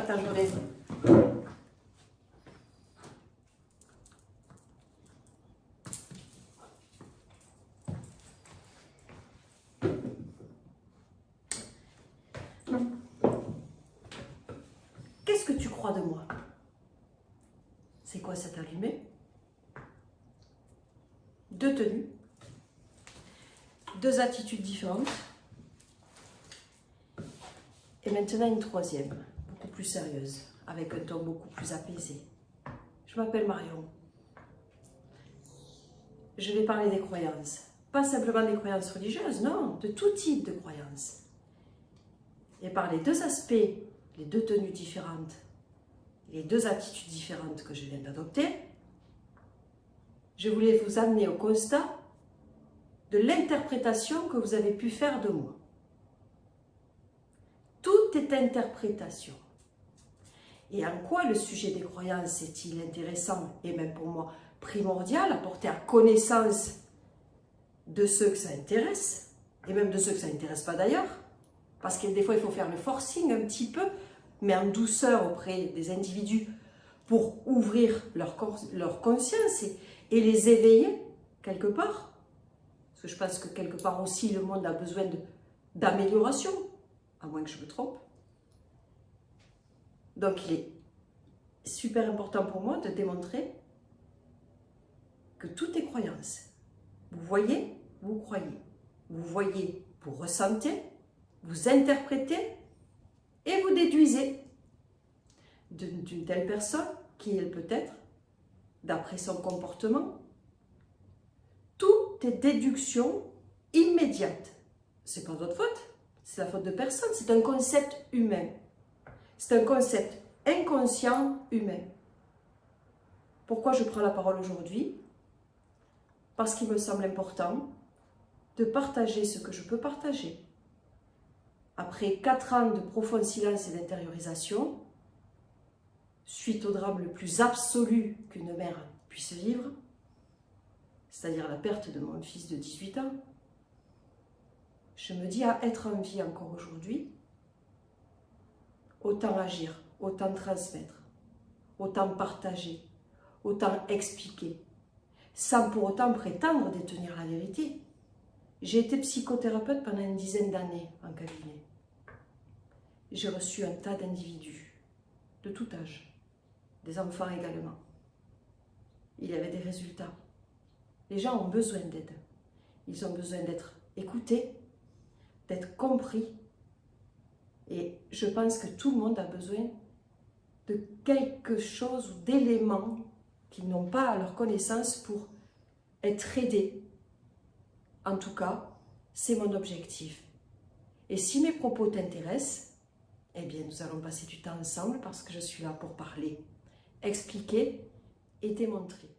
Attends, je reviens. Qu'est-ce que tu crois de moi? C'est quoi cet allumé? 2 tenues, 2 attitudes différentes. Et maintenant une 3e, beaucoup plus sérieuse, avec un ton beaucoup plus apaisé. Je m'appelle Marion. Je vais parler des croyances. Pas simplement des croyances religieuses, non, de tout type de croyances. Et par les 2 aspects, les 2 tenues différentes, les 2 attitudes différentes que je viens d'adopter, je voulais vous amener au constat de l'interprétation que vous avez pu faire de moi. Tout est interprétation. Et en quoi le sujet des croyances est-il intéressant et même pour moi primordial à porter à connaissance de ceux que ça intéresse et même de ceux que ça n'intéresse pas d'ailleurs, parce que des fois il faut faire le forcing un petit peu, mais en douceur auprès des individus pour ouvrir leur conscience et les éveiller quelque part. Parce que je pense que quelque part aussi le monde a besoin d'amélioration, à moins que je me trompe. Donc il est super important pour moi de démontrer que tout est croyance. Vous voyez, vous croyez. Vous voyez, vous ressentez, vous interprétez et vous déduisez d'une telle personne qui elle peut être, d'après son comportement. Tout est déduction immédiate. C'est pas votre faute, c'est la faute de personne, c'est un concept humain. C'est un concept inconscient humain. Pourquoi je prends la parole aujourd'hui? Parce qu'il me semble important de partager ce que je peux partager. Après 4 ans de profond silence et d'intériorisation, suite au drame le plus absolu qu'une mère puisse vivre, c'est-à-dire la perte de mon fils de 18 ans, je me dis à être en vie encore aujourd'hui, autant agir, autant transmettre, autant partager, autant expliquer, sans pour autant prétendre détenir la vérité. J'ai été psychothérapeute pendant une dizaine d'années en cabinet. J'ai reçu un tas d'individus, de tout âge, des enfants également. Il y avait des résultats. Les gens ont besoin d'aide. Ils ont besoin d'être écoutés, d'être compris. Et je pense que tout le monde a besoin de quelque chose ou d'éléments qu'ils n'ont pas à leur connaissance pour être aidés. En tout cas, c'est mon objectif. Et si mes propos t'intéressent, eh bien nous allons passer du temps ensemble parce que je suis là pour parler, expliquer et démontrer.